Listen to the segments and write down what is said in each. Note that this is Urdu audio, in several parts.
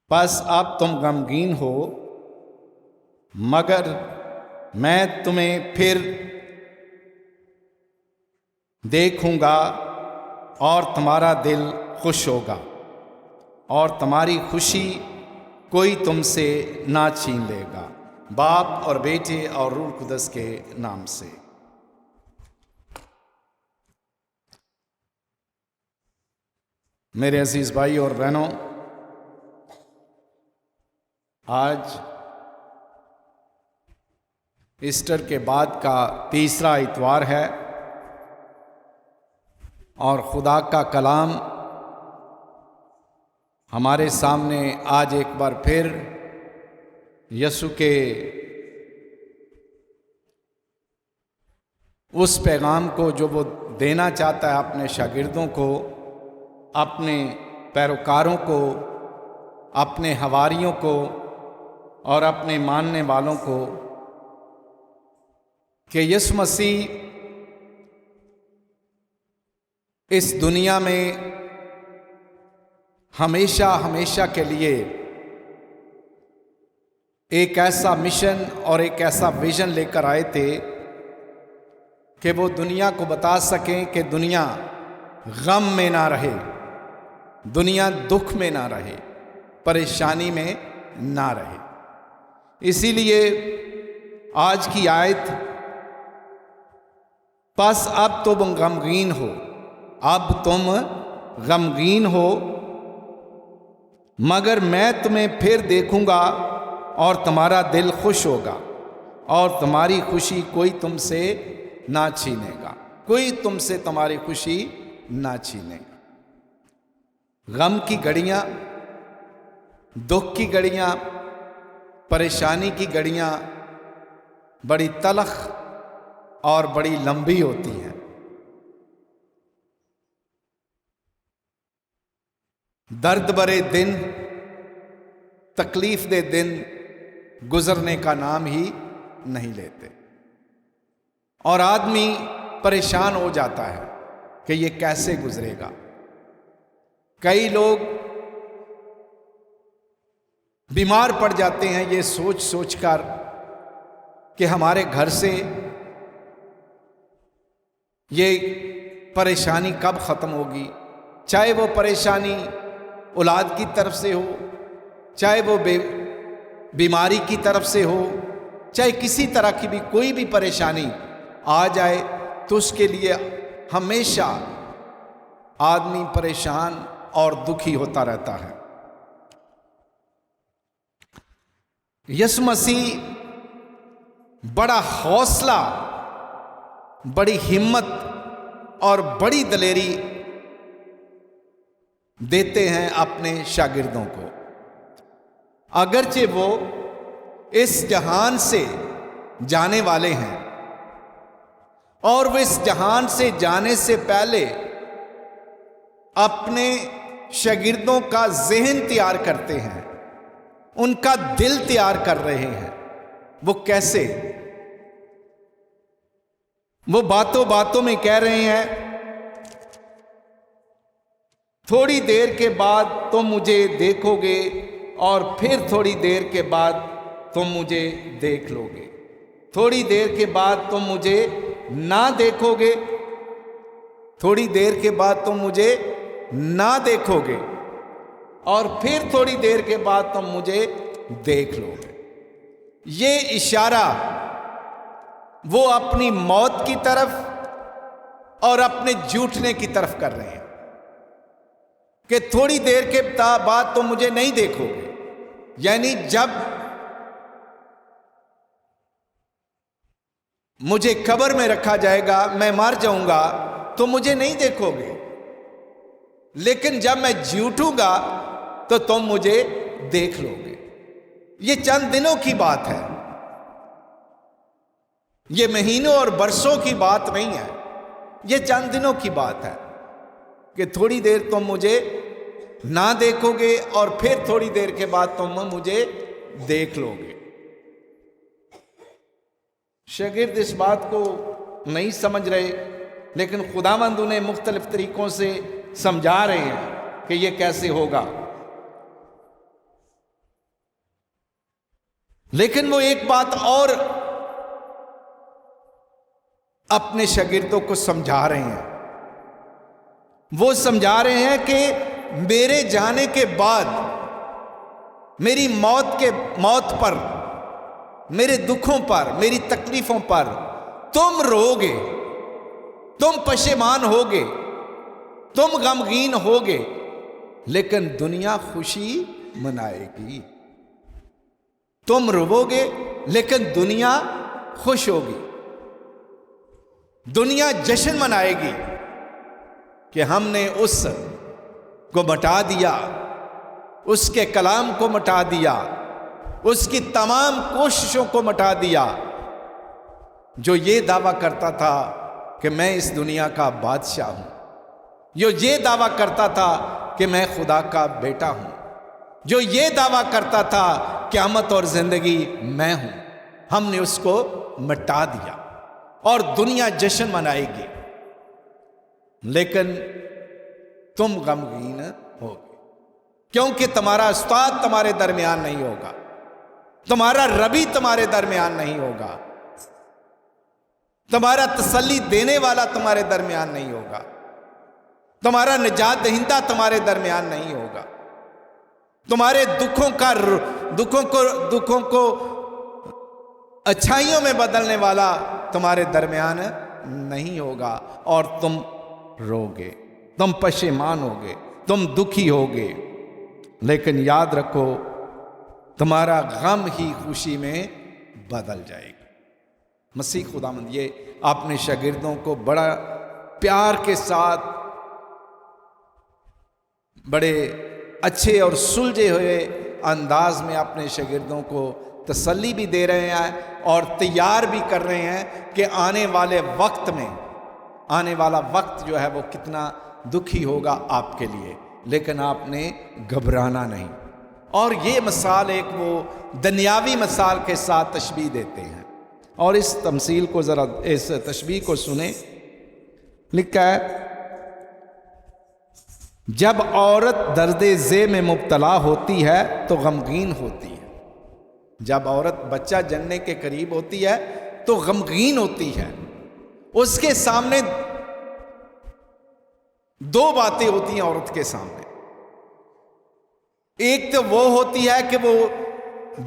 پس اب تم غمگین ہو، مگر میں تمہیں پھر دیکھوں گا اور تمہارا دل خوش ہوگا، اور تمہاری خوشی کوئی تم سے نہ چھین لے گا۔ باپ اور بیٹے اور روح القدس کے نام سے۔ میرے عزیز بھائی اور بہنوں، آج ایسٹر کے بعد کا تیسرا اتوار ہے، اور خدا کا کلام ہمارے سامنے آج ایک بار پھر یسوع کے اس پیغام کو جو وہ دینا چاہتا ہے اپنے شاگردوں کو، اپنے پیروکاروں کو، اپنے حواریوں کو اور اپنے ماننے والوں کو، کہ یسوع مسیح اس دنیا میں ہمیشہ کے لیے ایک ایسا مشن اور ایک ایسا ویژن لے کر آئے تھے کہ وہ دنیا کو بتا سکیں کہ دنیا غم میں نہ رہے، دنیا دکھ میں نہ رہے، پریشانی میں نہ رہے۔ اسی لیے آج کی آیت، پس اب تم غمگین ہو، اب تم غمگین ہو، مگر میں تمہیں پھر دیکھوں گا اور تمہارا دل خوش ہوگا، اور تمہاری خوشی کوئی تم سے نہ چھینے گا، کوئی تم سے تمہاری خوشی نہ چھینے گا۔ غم کی گھڑیاں، دکھ کی گھڑیاں، پریشانی کی گھڑیاں بڑی تلخ اور بڑی لمبی ہوتی ہیں۔ درد بھرے دن، تکلیف دہ دن گزرنے کا نام ہی نہیں لیتے، اور آدمی پریشان ہو جاتا ہے کہ یہ کیسے گزرے گا۔ کئی لوگ بیمار پڑ جاتے ہیں یہ سوچ کر کہ ہمارے گھر سے یہ پریشانی کب ختم ہوگی، چاہے وہ پریشانی اولاد کی طرف سے ہو، چاہے وہ بیماری کی طرف سے ہو، چاہے کسی طرح کی بھی کوئی بھی پریشانی آ جائے تو اس کے لیے ہمیشہ آدمی پریشان اور دکھی ہوتا رہتا ہے۔ یسوع مسیح بڑا حوصلہ، بڑی ہمت اور بڑی دلیری دیتے ہیں اپنے شاگردوں کو، اگرچہ وہ اس جہان سے جانے والے ہیں، اور وہ اس جہان سے جانے سے پہلے اپنے شاگردوں کا ذہن تیار کرتے ہیں، ان کا دل تیار کر رہے ہیں۔ وہ کیسے؟ وہ باتوں میں کہہ رہے ہیں، تھوڑی دیر کے بعد تم مجھے دیکھو گے، اور پھر تھوڑی دیر کے بعد تم مجھے دیکھ لو گے، تھوڑی دیر کے بعد تم مجھے نہ دیکھو گے، تھوڑی دیر کے بعد تم مجھے نہ دیکھو گے، اور پھر تھوڑی دیر کے بعد تم مجھے دیکھ لو گے۔ یہ اشارہ وہ اپنی موت کی طرف اور اپنے جھوٹنے کی طرف کر رہے ہیں، کہ تھوڑی دیر کے بعد تم مجھے نہیں دیکھو گے، یعنی جب مجھے قبر میں رکھا جائے گا، میں مر جاؤں گا تو مجھے نہیں دیکھو گے، لیکن جب میں جی اٹھوں گا تو تم مجھے دیکھ لو گے۔ یہ چند دنوں کی بات ہے، یہ مہینوں اور برسوں کی بات نہیں ہے، یہ چند دنوں کی بات ہے کہ تھوڑی دیر تم مجھے نہ دیکھو گے، اور پھر تھوڑی دیر کے بعد تم مجھے دیکھ لو گے۔ شاگرد اس بات کو نہیں سمجھ رہے، لیکن خداوند انہیں مختلف طریقوں سے سمجھا رہے ہیں کہ یہ کیسے ہوگا۔ لیکن وہ ایک بات اور اپنے شاگردوں کو سمجھا رہے ہیں. وہ سمجھا رہے ہیں کہ میرے جانے کے بعد، میری موت پر، میرے دکھوں پر، میری تکلیفوں پر تم روگے، تم پشیمان ہوگے، تم غمگین ہوگے، لیکن دنیا خوشی منائے گی. تم رو گے لیکن دنیا خوش ہوگی. دنیا جشن منائے گی کہ ہم نے اس کو مٹا دیا، اس کے کلام کو مٹا دیا، اس کی تمام کوششوں کو مٹا دیا جو یہ دعویٰ کرتا تھا کہ میں اس دنیا کا بادشاہ ہوں، جو یہ دعویٰ کرتا تھا کہ میں خدا کا بیٹا ہوں، جو یہ دعویٰ کرتا تھا قیامت اور زندگی میں ہوں. ہم نے اس کو مٹا دیا اور دنیا جشن منائے گی، لیکن تم غمگین ہوگے کیونکہ تمہارا استاد تمہارے درمیان نہیں ہوگا، تمہارا ربی تمہارے درمیان نہیں ہوگا، تمہارا تسلی دینے والا تمہارے درمیان نہیں ہوگا، تمہارا نجات دہندہ تمہارے درمیان نہیں ہوگا، تمہارے دکھوں کو اچھائیوں میں بدلنے والا تمہارے درمیان نہیں ہوگا، اور تم روگے، تم پشیمان ہوگے، تم دکھی ہوگے. لیکن یاد رکھو تمہارا غم ہی خوشی میں بدل جائے گا. مسیح خداوند یہ اپنے شاگردوں کو بڑا پیار کے ساتھ، بڑے اچھے اور سلجھے ہوئے انداز میں اپنے شاگردوں کو تسلی بھی دے رہے ہیں اور تیار بھی کر رہے ہیں کہ آنے والے وقت میں، آنے والا وقت جو ہے وہ کتنا دکھی ہوگا آپ کے لیے، لیکن آپ نے گھبرانا نہیں. اور یہ مثال ایک وہ دنیاوی مثال کے ساتھ تشبیہ دیتے ہیں، اور اس تمثیل کو ذرا، اس تشبیہ کو سنیں. لکھا ہے جب عورت درد ذی میں مبتلا ہوتی ہے تو غمگین ہوتی ہے. جب عورت بچہ جننے کے قریب ہوتی ہے تو غمگین ہوتی ہے. اس کے سامنے دو باتیں ہوتی ہیں عورت کے سامنے. ایک تو وہ ہوتی ہے کہ وہ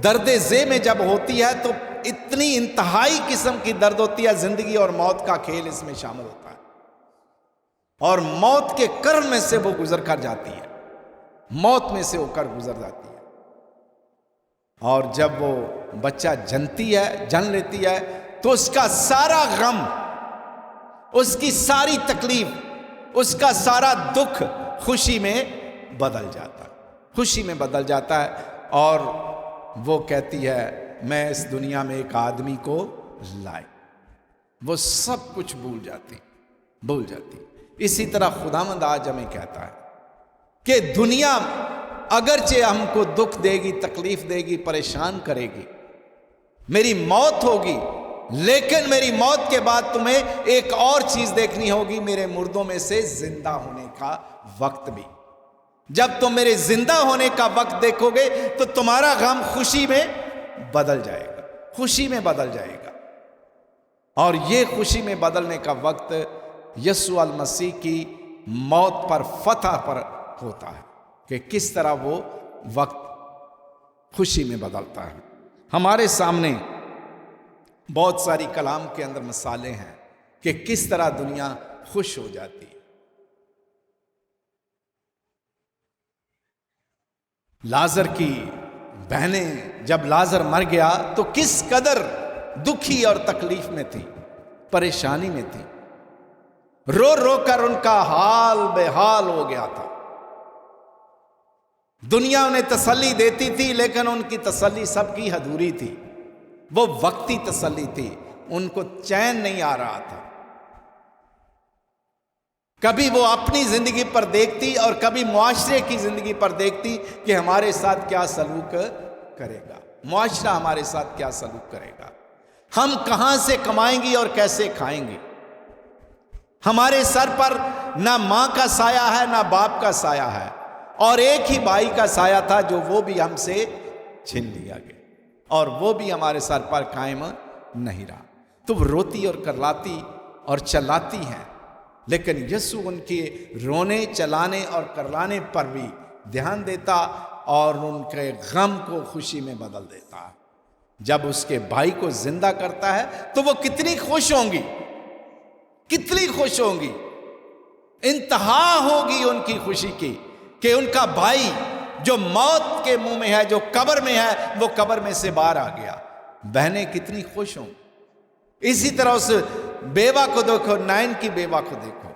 درد ذی میں جب ہوتی ہے تو اتنی انتہائی قسم کی درد ہوتی ہے، زندگی اور موت کا کھیل اس میں شامل ہوتا ہے، اور موت کے کرب میں سے وہ گزر کر جاتی ہے، موت میں سے ہو کر گزر جاتی ہے. اور جب وہ بچہ جن لیتی ہے تو اس کا سارا غم، اس کی ساری تکلیف، اس کا سارا دکھ خوشی میں بدل جاتا ہے، خوشی میں بدل جاتا ہے. اور وہ کہتی ہے میں اس دنیا میں ایک آدمی کو لائی. وہ سب کچھ بھول جاتی. اسی طرح خداوند آج ہمیں کہتا ہے کہ دنیا اگرچہ ہم کو دکھ دے گی، تکلیف دے گی، پریشان کرے گی، میری موت ہوگی، لیکن میری موت کے بعد تمہیں ایک اور چیز دیکھنی ہوگی، میرے مردوں میں سے زندہ ہونے کا وقت بھی. جب تم میرے زندہ ہونے کا وقت دیکھو گے تو تمہارا غم خوشی میں بدل جائے گا، خوشی میں بدل جائے گا. اور یہ خوشی میں بدلنے کا وقت یسوع المسیح کی موت پر، فتح پر ہوتا ہے کہ کس طرح وہ وقت خوشی میں بدلتا ہے. ہمارے سامنے بہت ساری کلام کے اندر مثالیں ہیں کہ کس طرح دنیا خوش ہو جاتی ہے. لازر کی بہنیں جب لازر مر گیا تو کس قدر دکھی اور تکلیف میں تھی، پریشانی میں تھی، رو رو کر ان کا حال بے حال ہو گیا تھا. دنیا انہیں تسلی دیتی تھی لیکن ان کی تسلی سب کی ادھوری تھی، وہ وقتی تسلی تھی، ان کو چین نہیں آ رہا تھا. کبھی وہ اپنی زندگی پر دیکھتی اور کبھی معاشرے کی زندگی پر دیکھتی کہ ہمارے ساتھ کیا سلوک کرے گا، معاشرہ ہمارے ساتھ کیا سلوک کرے گا، ہم کہاں سے کمائیں گی اور کیسے کھائیں گے. ہمارے سر پر نہ ماں کا سایہ ہے نہ باپ کا سایہ ہے، اور ایک ہی بھائی کا سایہ تھا جو وہ بھی ہم سے چھین لیا گیا. اور وہ بھی ہمارے سر پر قائم نہیں رہا۔ تو وہ روتی اور کرلاتی اور چلاتی ہیں، لیکن یسوع ان کے رونے چلانے اور کرلانے پر بھی دھیان دیتا اور ان کے غم کو خوشی میں بدل دیتا۔ جب اس کے بھائی کو زندہ کرتا ہے تو وہ کتنی خوش ہوں گی، کتنی خوش ہوں گی، انتہا ہوگی ان کی خوشی کی کہ ان کا بھائی جو موت کے منہ میں ہے، جو قبر میں ہے، وہ قبر میں سے باہر آ گیا۔ بہنیں کتنی خوش ہوں۔ اسی طرح اس بیوہ کو دیکھو، نائن کی بیوہ کو دیکھو،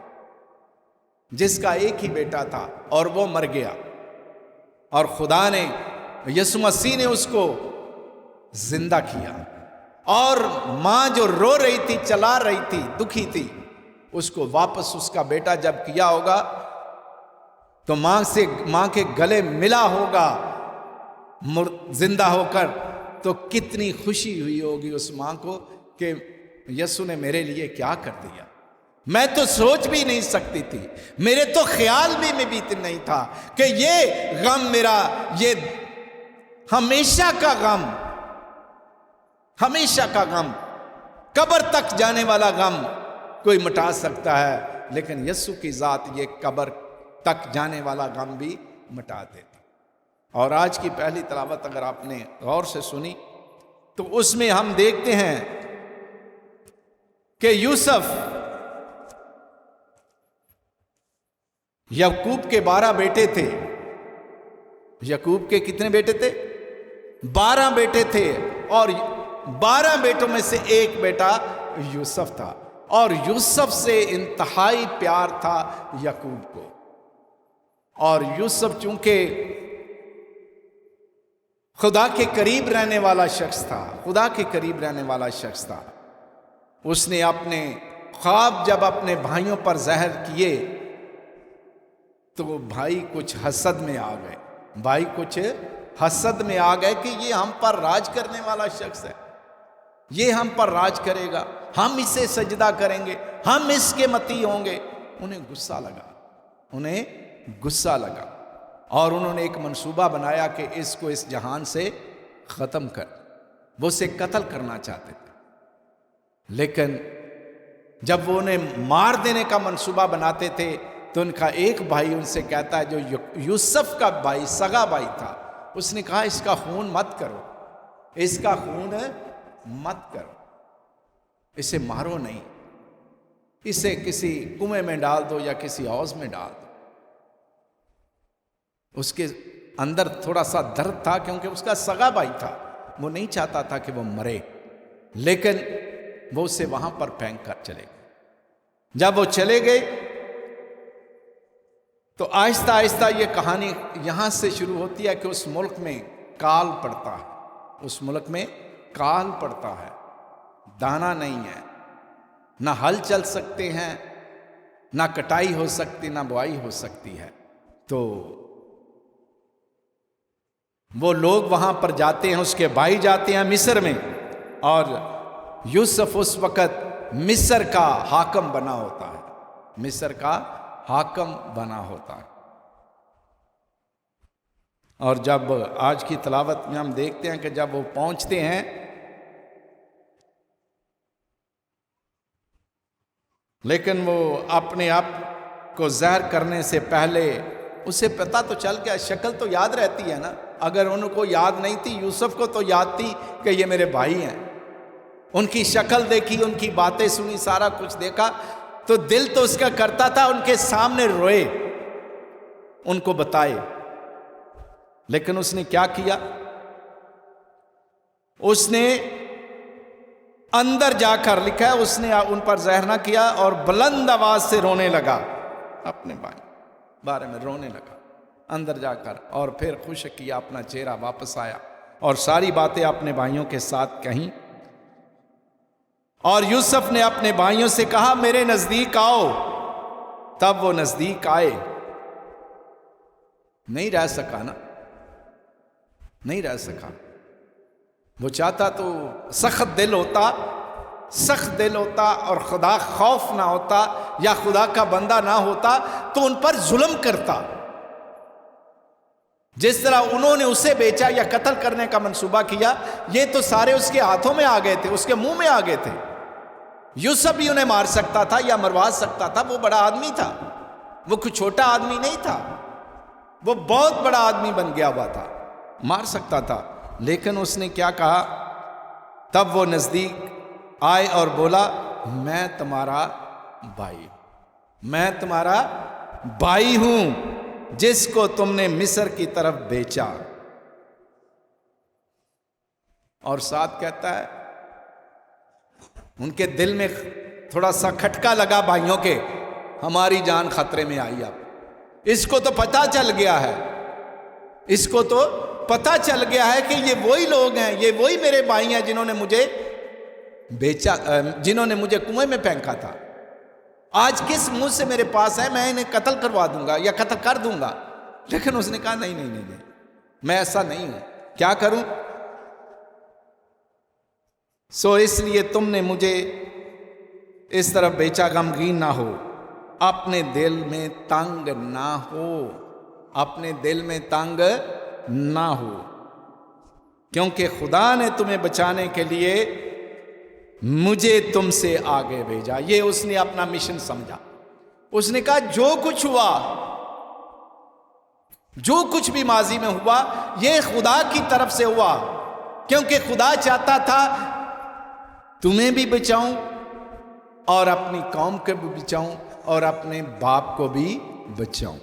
جس کا ایک ہی بیٹا تھا اور وہ مر گیا، اور خدا نے، یسوع مسیح نے اس کو زندہ کیا۔ اور ماں جو رو رہی تھی، چلا رہی تھی، دکھی تھی، اس کو واپس اس کا بیٹا جب کیا ہوگا تو ماں کے گلے ملا ہوگا زندہ ہو کر، تو کتنی خوشی ہوئی ہوگی اس ماں کو کہ یسوع نے میرے لیے کیا کر دیا۔ میں تو سوچ بھی نہیں سکتی تھی، میرے تو خیال بھی میں بھی نہیں تھا کہ یہ غم میرا، یہ ہمیشہ کا غم، ہمیشہ کا غم، قبر تک جانے والا غم کوئی مٹا سکتا ہے، لیکن یسوع کی ذات یہ قبر تک جانے والا غم بھی مٹا دیتی۔ اور آج کی پہلی تلاوت اگر آپ نے غور سے سنی تو اس میں ہم دیکھتے ہیں کہ یوسف یعقوب کے 12 بیٹے تھے۔ یعقوب کے کتنے بیٹے تھے؟ 12 بیٹے تھے، اور 12 بیٹوں میں سے ایک بیٹا یوسف تھا، اور یوسف سے انتہائی پیار تھا یعقوب کو۔ اور یوسف چونکہ خدا کے قریب رہنے والا شخص تھا، خدا کے قریب رہنے والا شخص تھا، اس نے اپنے خواب جب اپنے بھائیوں پر ظاہر کیے تو وہ بھائی کچھ حسد میں آ گئے، بھائی کچھ حسد میں آ گئے کہ یہ ہم پر راج کرنے والا شخص ہے، یہ ہم پر راج کرے گا، ہم اسے سجدہ کریں گے، ہم اس کے متی ہوں گے۔ انہیں غصہ لگا، انہیں غصہ لگا، اور انہوں نے ایک منصوبہ بنایا کہ اس کو اس جہان سے ختم کر، وہ اسے قتل کرنا چاہتے تھے۔ لیکن جب وہ انہیں مار دینے کا منصوبہ بناتے تھے تو ان کا ایک بھائی ان سے کہتا ہے، جو یوسف کا بھائی، سگا بھائی تھا، اس نے کہا اس کا خون مت کرو، اس کا خون مت کرو، اسے مارو نہیں، اسے کسی کنویں میں ڈال دو یا کسی حوض میں ڈال دو۔ اس کے اندر تھوڑا سا درد تھا کیونکہ اس کا سگا بھائی تھا، وہ نہیں چاہتا تھا کہ وہ مرے، لیکن وہ اسے وہاں پر پھینک کر چلے گئے۔ جب وہ چلے گئے تو آہستہ آہستہ یہ کہانی یہاں سے شروع ہوتی ہے کہ اس ملک میں کال پڑتا ہے، اس ملک میں کال پڑتا ہے، دانا نہیں ہے، نہ ہل چل سکتے ہیں، نہ کٹائی ہو سکتی، نہ بوائی ہو سکتی ہے۔ تو وہ لوگ وہاں پر جاتے ہیں، اس کے بھائی جاتے ہیں مصر میں، اور یوسف اس وقت مصر کا حاکم بنا ہوتا ہے، مصر کا حاکم بنا ہوتا ہے۔ اور جب آج کی تلاوت میں ہم دیکھتے ہیں کہ جب وہ پہنچتے ہیں لیکن وہ اپنے آپ کو ظاہر کرنے سے پہلے اسے پتہ تو چل گیا، شکل تو یاد رہتی ہے نا، اگر ان کو یاد نہیں تھی، یوسف کو تو یاد تھی کہ یہ میرے بھائی ہیں، ان کی شکل دیکھی، ان کی باتیں سنی، سارا کچھ دیکھا، تو دل تو اس کا کرتا تھا ان کے سامنے روئے، ان کو بتائے، لیکن اس نے کیا کیا؟ اس نے اندر جا کر، لکھا ہے اس نے ان پر ظاہر نہ کیا، اور بلند آواز سے رونے لگا، اپنے بھائی بارے میں رونے لگا اندر جا کر، اور پھر خوش کیا اپنا چہرہ، واپس آیا اور ساری باتیں اپنے بھائیوں کے ساتھ کہیں۔ اور یوسف نے اپنے بھائیوں سے کہا میرے نزدیک آؤ، تب وہ نزدیک آئے۔ نہیں رہ سکا نا، نہیں رہ سکا، وہ چاہتا تو سخت دل ہوتا، سخت دل ہوتا اور خدا خوف نہ ہوتا یا خدا کا بندہ نہ ہوتا تو ان پر ظلم کرتا، جس طرح انہوں نے اسے بیچا یا قتل کرنے کا منصوبہ کیا، یہ تو سارے اس کے ہاتھوں میں آ گئے تھے، اس کے منہ میں آ گئے تھے۔ یوسف بھی انہیں مار سکتا تھا یا مروا سکتا تھا، وہ بڑا آدمی تھا، وہ کوئی چھوٹا آدمی نہیں تھا، وہ بہت بڑا آدمی بن گیا ہوا تھا، مار سکتا تھا۔ لیکن اس نے کیا کہا؟ تب وہ نزدیک آئے اور بولا، میں تمہارا بھائی، میں تمہارا بھائی ہوں جس کو تم نے مصر کی طرف بیچا۔ اور ساتھ کہتا ہے، ان کے دل میں تھوڑا سا کھٹکا لگا بھائیوں کے، ہماری جان خطرے میں آئی۔ اب اس کو تو پتہ چل گیا ہے، اس کو تو پتہ چل گیا ہے کہ یہ وہی لوگ ہیں، یہ وہی میرے بھائی ہیں جنہوں نے مجھے بیچا، جنہوں نے مجھے کنویں میں پھینکا تھا۔ آج کس منہ سے میرے پاس ہے، میں انہیں قتل کروا دوں گا یا قتل کر دوں گا۔ لیکن اس نے کہا نہیں نہیں نہیں نہیں، میں ایسا نہیں ہوں، کیا کروں؟ سو اس لیے تم نے مجھے اس طرف بیچا، غمگین نہ ہو، اپنے دل میں تنگ نہ ہو، اپنے دل میں تنگ نہ ہو، کیونکہ خدا نے تمہیں بچانے کے لیے مجھے تم سے آگے بھیجا۔ یہ اس نے اپنا مشن سمجھا۔ اس نے کہا جو کچھ ہوا، جو کچھ بھی ماضی میں ہوا، یہ خدا کی طرف سے ہوا، کیونکہ خدا چاہتا تھا تمہیں بھی بچاؤں اور اپنی قوم کو بھی بچاؤں اور اپنے باپ کو بھی بچاؤں۔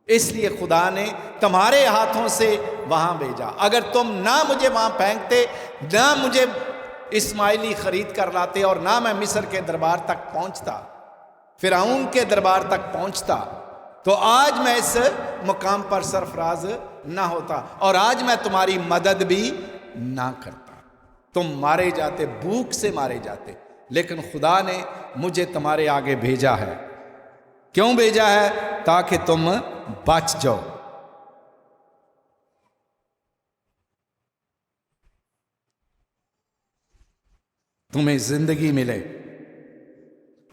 اس لیے خدا نے تمہارے ہاتھوں سے وہاں بھیجا۔ اگر تم نہ مجھے وہاں پھینکتے، نہ مجھے اسماعیلی خرید کر لاتے، اور نہ میں مصر کے دربار تک پہنچتا، فرعون کے دربار تک پہنچتا، تو آج میں اس مقام پر سرفراز نہ ہوتا، اور آج میں تمہاری مدد بھی نہ کرتا، تم مارے جاتے، بھوک سے مارے جاتے۔ لیکن خدا نے مجھے تمہارے آگے بھیجا ہے۔ کیوں بھیجا ہے؟ تاکہ تم بچ جاؤ۔ تمہیں زندگی ملے،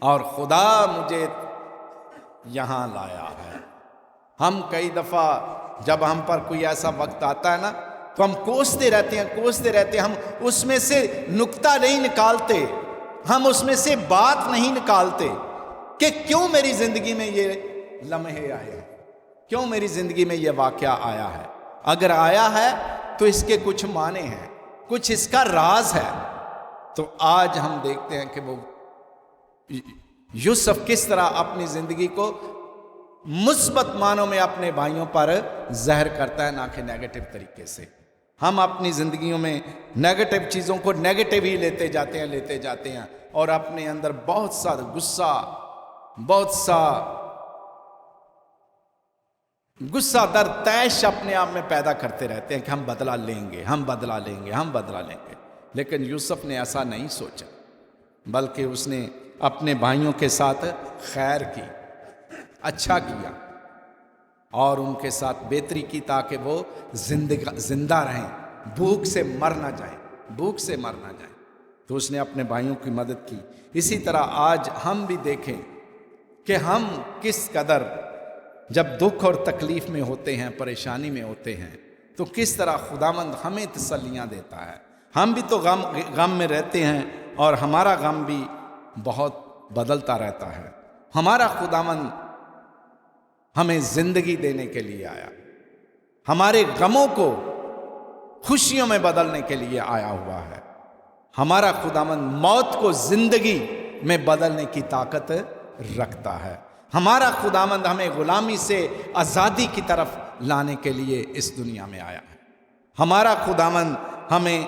اور خدا مجھے یہاں لایا ہے۔ ہم کئی دفعہ جب ہم پر کوئی ایسا وقت آتا ہے نا، تو ہم کوستے رہتے ہیں، ہم اس میں سے نکتہ نہیں نکالتے، ہم اس میں سے بات نہیں نکالتے کہ کیوں میری زندگی میں یہ لمحے آئے ہیں، کیوں میری زندگی میں یہ واقعہ آیا ہے۔ اگر آیا ہے تو اس کے کچھ معنی ہیں، کچھ اس کا راز ہے۔ تو آج ہم دیکھتے ہیں کہ وہ یوسف کس طرح اپنی زندگی کو مثبت معنوں میں اپنے بھائیوں پر زہر کرتا ہے، نہ کہ نیگیٹو طریقے سے۔ ہم اپنی زندگیوں میں نیگیٹو چیزوں کو نیگیٹو ہی لیتے جاتے ہیں، اور اپنے اندر بہت سا غصہ در تیش اپنے آپ میں پیدا کرتے رہتے ہیں کہ ہم بدلہ لیں گے۔ لیکن یوسف نے ایسا نہیں سوچا، بلکہ اس نے اپنے بھائیوں کے ساتھ خیر کی، اچھا کیا، اور ان کے ساتھ بہتری کی، تاکہ وہ زندہ رہیں، بھوک سے مر نہ جائیں۔ تو اس نے اپنے بھائیوں کی مدد کی۔ اسی طرح آج ہم بھی دیکھیں کہ ہم کس قدر جب دکھ اور تکلیف میں ہوتے ہیں، پریشانی میں ہوتے ہیں، تو کس طرح خداوند ہمیں تسلیاں دیتا ہے۔ ہم بھی تو غم میں رہتے ہیں، اور ہمارا غم بھی بہت بدلتا رہتا ہے۔ ہمارا خداوند ہمیں زندگی دینے کے لیے آیا، ہمارے غموں کو خوشیوں میں بدلنے کے لیے آیا ہوا ہے۔ ہمارا خداوند موت کو زندگی میں بدلنے کی طاقت رکھتا ہے۔ ہمارا خداوند ہمیں غلامی سے آزادی کی طرف لانے کے لیے اس دنیا میں آیا ہے۔ ہمارا خداوند ہمیں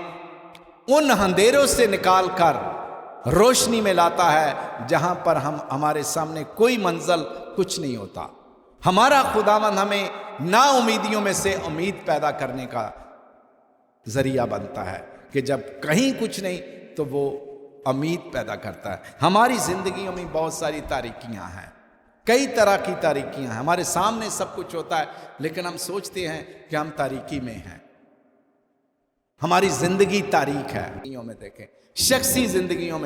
ان اندھیروں سے نکال کر روشنی میں لاتا ہے جہاں پر ہمارے سامنے کوئی منزل کچھ نہیں ہوتا۔ ہمارا خداوند ہمیں نا امیدیوں میں سے امید پیدا کرنے کا ذریعہ بنتا ہے، کہ جب کہیں کچھ نہیں تو وہ امید پیدا کرتا ہے۔ ہماری زندگیوں میں بہت ساری تاریکیاں ہیں، کئی طرح کی تاریکیاں ہیں، ہمارے سامنے سب کچھ ہوتا ہے، لیکن ہم سوچتے ہیں کہ ہم تاریکی میں ہیں۔ ہماری زندگی تاریک ہے۔ میں دیکھیں، شخصی زندگیوں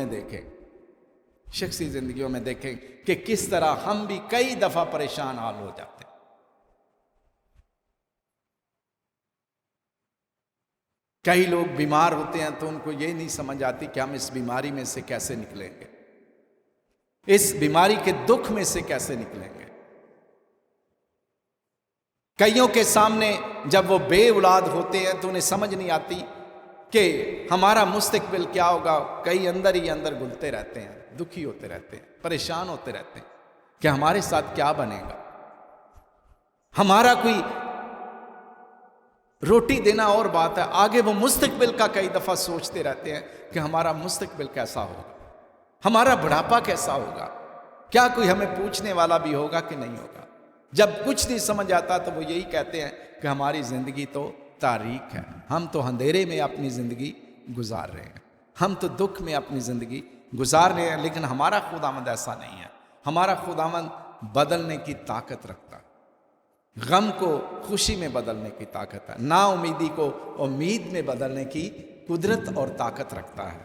میں دیکھیں کہ کس طرح ہم بھی کئی دفعہ پریشان حال ہو جاتے ہیں۔ کئی لوگ بیمار ہوتے ہیں تو ان کو یہ نہیں سمجھ آتی کہ ہم اس بیماری میں سے کیسے نکلیں گے، اس بیماری کے دکھ میں سے کیسے نکلیں گے۔ کئیوں کے سامنے جب وہ بے اولاد ہوتے ہیں تو انہیں سمجھ نہیں آتی کہ ہمارا مستقبل کیا ہوگا۔ کئی اندر ہی اندر گلتے رہتے ہیں، دکھی ہوتے رہتے ہیں، پریشان ہوتے رہتے ہیں کہ ہمارے ساتھ کیا بنے گا۔ ہمارا کوئی روٹی دینا اور بات ہے، آگے وہ مستقبل کا کئی دفعہ سوچتے رہتے ہیں کہ ہمارا مستقبل کیسا ہوگا، ہمارا بڑھاپا کیسا ہوگا، کیا کوئی ہمیں پوچھنے والا بھی ہوگا کہ نہیں ہوگا۔ جب کچھ نہیں سمجھ آتا تو وہ یہی کہتے ہیں کہ ہماری زندگی تو تاریک ہے، ہم تو اندھیرے میں اپنی زندگی گزار رہے ہیں، ہم تو دکھ میں اپنی زندگی گزار رہے ہیں۔ لیکن ہمارا خداوند ایسا نہیں ہے، ہمارا خداوند بدلنے کی طاقت رکھتا ہے، غم کو خوشی میں بدلنے کی طاقت ہے، نا امیدی کو امید میں بدلنے کی قدرت اور طاقت رکھتا ہے۔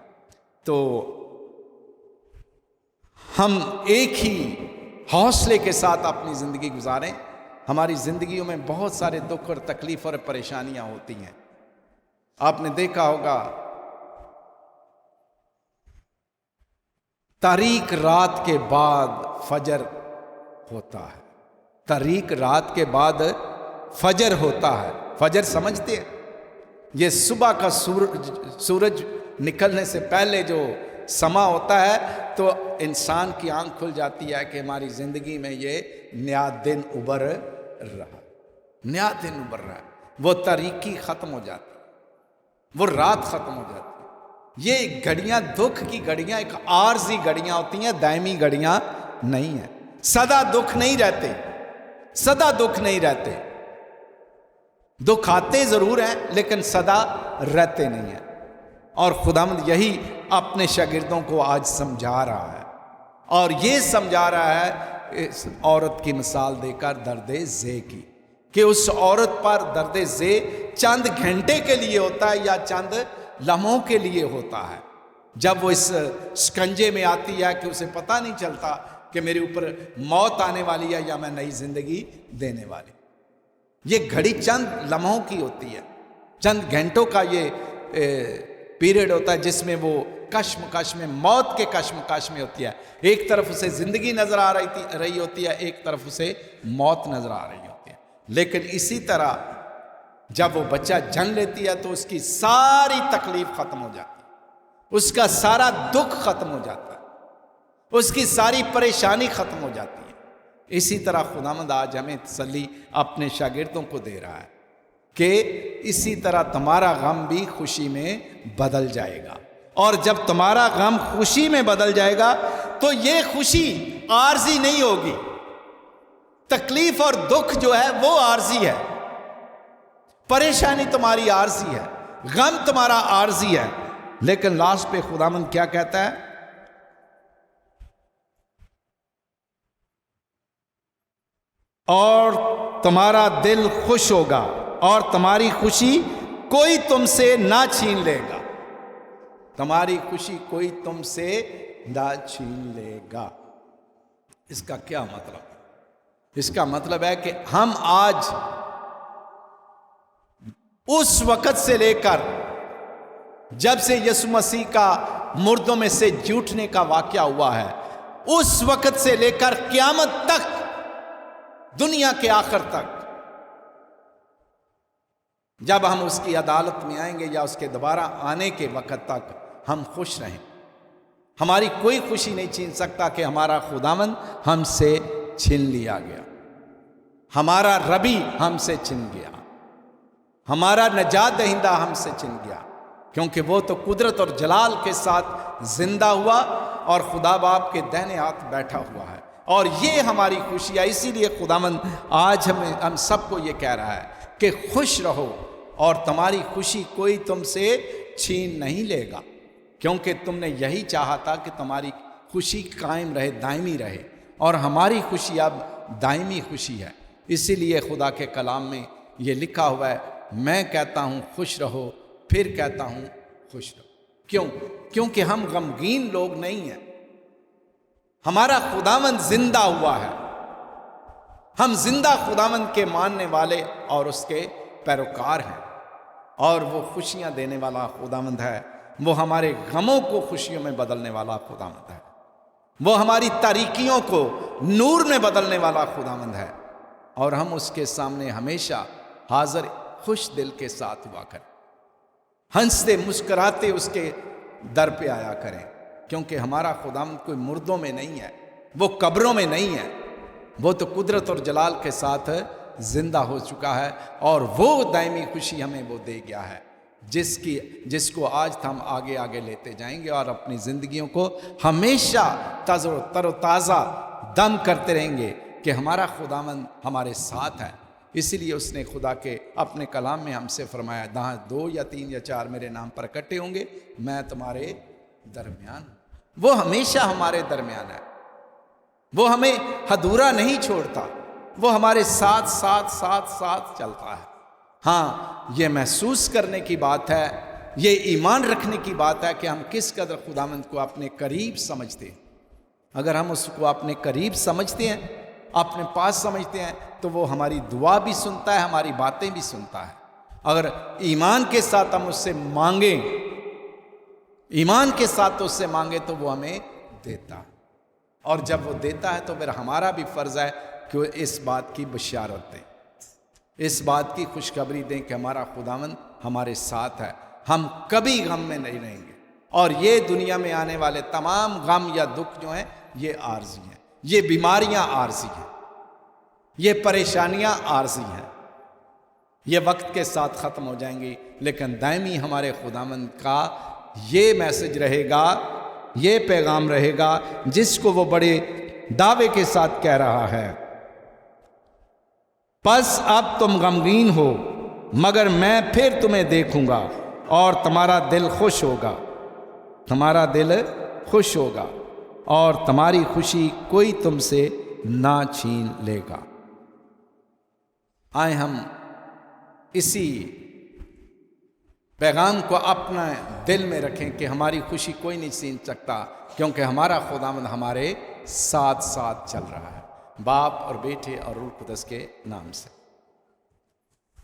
تو ہم ایک ہی حوصلے کے ساتھ اپنی زندگی گزاریں۔ ہماری زندگیوں میں بہت سارے دکھ اور تکلیف اور پریشانیاں ہوتی ہیں۔ آپ نے دیکھا ہوگا تاریک رات کے بعد فجر ہوتا ہے، تاریک رات کے بعد فجر ہوتا ہے۔ فجر سمجھتے ہیں؟ یہ صبح کا سورج نکلنے سے پہلے جو سما ہوتا ہے تو انسان کی آنکھ کھل جاتی ہے کہ ہماری زندگی میں یہ نیا دن ابھر رہا، نیا دن ابھر رہا ہے۔ وہ تاریکی ختم ہو جاتی ہے، وہ رات ختم ہو جاتی ہے۔ یہ گھڑیاں دکھ کی گھڑیاں ایک عارضی گھڑیاں ہوتی ہیں، دائمی گھڑیاں نہیں ہیں۔ سدا دکھ نہیں رہتے، سدا دکھ نہیں رہتے، دکھ آتے ضرور ہیں لیکن سدا رہتے نہیں ہیں۔ اور خداوند یہی اپنے شاگردوں کو آج سمجھا رہا ہے، اور یہ سمجھا رہا ہے اس عورت کی مثال دے کر درد زے کی، کہ اس عورت پر درد زے چند گھنٹے کے لیے ہوتا ہے یا چند لمحوں کے لیے ہوتا ہے۔ جب وہ اس شکنجے میں آتی ہے کہ اسے پتہ نہیں چلتا کہ میرے اوپر موت آنے والی ہے یا میں نئی زندگی دینے والی۔ یہ گھڑی چند لمحوں کی ہوتی ہے، چند گھنٹوں کا یہ پیریڈ ہوتا ہے جس میں وہ کشمکش میں، موت کے کشمکش میں ہوتی ہے۔ ایک طرف اسے زندگی نظر آ رہی ہوتی ہے، ایک طرف اسے موت نظر آ رہی ہوتی ہے۔ لیکن اسی طرح جب وہ بچہ جن لیتی ہے تو اس کی ساری تکلیف ختم ہو جاتی ہے، اس کا سارا دکھ ختم ہو جاتا ہے، اس کی ساری پریشانی ختم ہو جاتی ہے۔ اسی طرح خداوند آج ہمیں تسلی اپنے شاگردوں کو دے رہا ہے کہ اسی طرح تمہارا غم بھی خوشی میں بدل جائے گا، اور جب تمہارا غم خوشی میں بدل جائے گا تو یہ خوشی عارضی نہیں ہوگی۔ تکلیف اور دکھ جو ہے وہ عارضی ہے، پریشانی تمہاری عارضی ہے، غم تمہارا عارضی ہے، لیکن لاسٹ پہ خداوند کیا کہتا ہے؟ اور تمہارا دل خوش ہوگا اور تمہاری خوشی کوئی تم سے نہ چھین لے گا، تمہاری خوشی کوئی تم سے نہ چھین لے گا۔ اس کا کیا مطلب ہے؟ اس کا مطلب ہے کہ ہم آج اس وقت سے لے کر جب سے یسوع مسیح کا مردوں میں سے جی اٹھنے کا واقعہ ہوا ہے، اس وقت سے لے کر قیامت تک، دنیا کے آخر تک، جب ہم اس کی عدالت میں آئیں گے یا اس کے دوبارہ آنے کے وقت تک ہم خوش رہیں۔ ہماری کوئی خوشی نہیں چھین سکتا کہ ہمارا خداوند ہم سے چھین لیا گیا، ہمارا ربی ہم سے چھن گیا، ہمارا نجات دہندہ ہم سے چھن گیا، کیونکہ وہ تو قدرت اور جلال کے ساتھ زندہ ہوا اور خدا باپ کے دائیں ہاتھ بیٹھا ہوا ہے، اور یہ ہماری خوشی ہے۔ اسی لیے خداوند آج ہم سب کو یہ کہہ رہا ہے کہ خوش رہو اور تمہاری خوشی کوئی تم سے چھین نہیں لے گا، کیونکہ تم نے یہی چاہا تھا کہ تمہاری خوشی قائم رہے، دائمی رہے، اور ہماری خوشی اب دائمی خوشی ہے۔ اسی لیے خدا کے کلام میں یہ لکھا ہوا ہے، میں کہتا ہوں خوش رہو، پھر کہتا ہوں خوش رہو۔ کیوں؟ کیونکہ ہم غمگین لوگ نہیں ہیں، ہمارا خداوند زندہ ہوا ہے، ہم زندہ خداوند کے ماننے والے اور اس کے پیروکار ہیں، اور وہ خوشیاں دینے والا خداوند ہے، وہ ہمارے غموں کو خوشیوں میں بدلنے والا خداوند ہے، وہ ہماری تاریکیوں کو نور میں بدلنے والا خداوند ہے، اور ہم اس کے سامنے ہمیشہ حاضر خوش دل کے ساتھ ہوا کریں، ہنستے مسکراتے اس کے در پہ آیا کریں، کیونکہ ہمارا خداوند کوئی مردوں میں نہیں ہے، وہ قبروں میں نہیں ہے، وہ تو قدرت اور جلال کے ساتھ زندہ ہو چکا ہے، اور وہ دائمی خوشی ہمیں وہ دے گیا ہے جس کو آج ہم آگے آگے لیتے جائیں گے، اور اپنی زندگیوں کو ہمیشہ تر و تازہ دم کرتے رہیں گے کہ ہمارا خداوند ہمارے ساتھ ہے۔ اسی لیے اس نے خدا کے اپنے کلام میں ہم سے فرمایا، جہاں 2 یا 3 یا 4 میرے نام پر اکٹھے ہوں گے میں تمہارے درمیان ہوں۔ وہ ہمیشہ ہمارے درمیان ہے، وہ ہمیں ادھورا نہیں چھوڑتا، وہ ہمارے ساتھ ساتھ ساتھ ساتھ چلتا ہے۔ ہاں، یہ محسوس کرنے کی بات ہے، یہ ایمان رکھنے کی بات ہے کہ ہم کس قدر خداوند کو اپنے قریب سمجھتے ہیں۔ اگر ہم اس کو اپنے قریب سمجھتے ہیں، اپنے پاس سمجھتے ہیں، تو وہ ہماری دعا بھی سنتا ہے، ہماری باتیں بھی سنتا ہے۔ اگر ایمان کے ساتھ ہم اس سے مانگیں، ایمان کے ساتھ اس سے مانگیں، تو وہ ہمیں دیتا ہے، اور جب وہ دیتا ہے تو پھر ہمارا بھی فرض ہے کہ وہ اس بات کی بشارت دیں، اس بات کی خوشخبری دیں کہ ہمارا خداوند ہمارے ساتھ ہے، ہم کبھی غم میں نہیں رہیں گے، اور یہ دنیا میں آنے والے تمام غم یا دکھ جو ہیں یہ عارضی ہیں، یہ بیماریاں عارضی ہیں، یہ پریشانیاں عارضی ہیں، یہ وقت کے ساتھ ختم ہو جائیں گی، لیکن دائمی ہمارے خداوند کا یہ میسج رہے گا، یہ پیغام رہے گا، جس کو وہ بڑے دعوے کے ساتھ کہہ رہا ہے، پس اب تم غمگین ہو مگر میں پھر تمہیں دیکھوں گا اور تمہارا دل خوش ہوگا، تمہارا دل خوش ہوگا، اور تمہاری خوشی کوئی تم سے نہ چھین لے گا۔ آئیں ہم اسی پیغام کو اپنا دل میں رکھیں کہ ہماری خوشی کوئی نہیں چھین سکتا، کیونکہ ہمارا خداوند ہمارے ساتھ ساتھ چل رہا ہے، باپ اور بیٹے اور روح القدس کے نام سے۔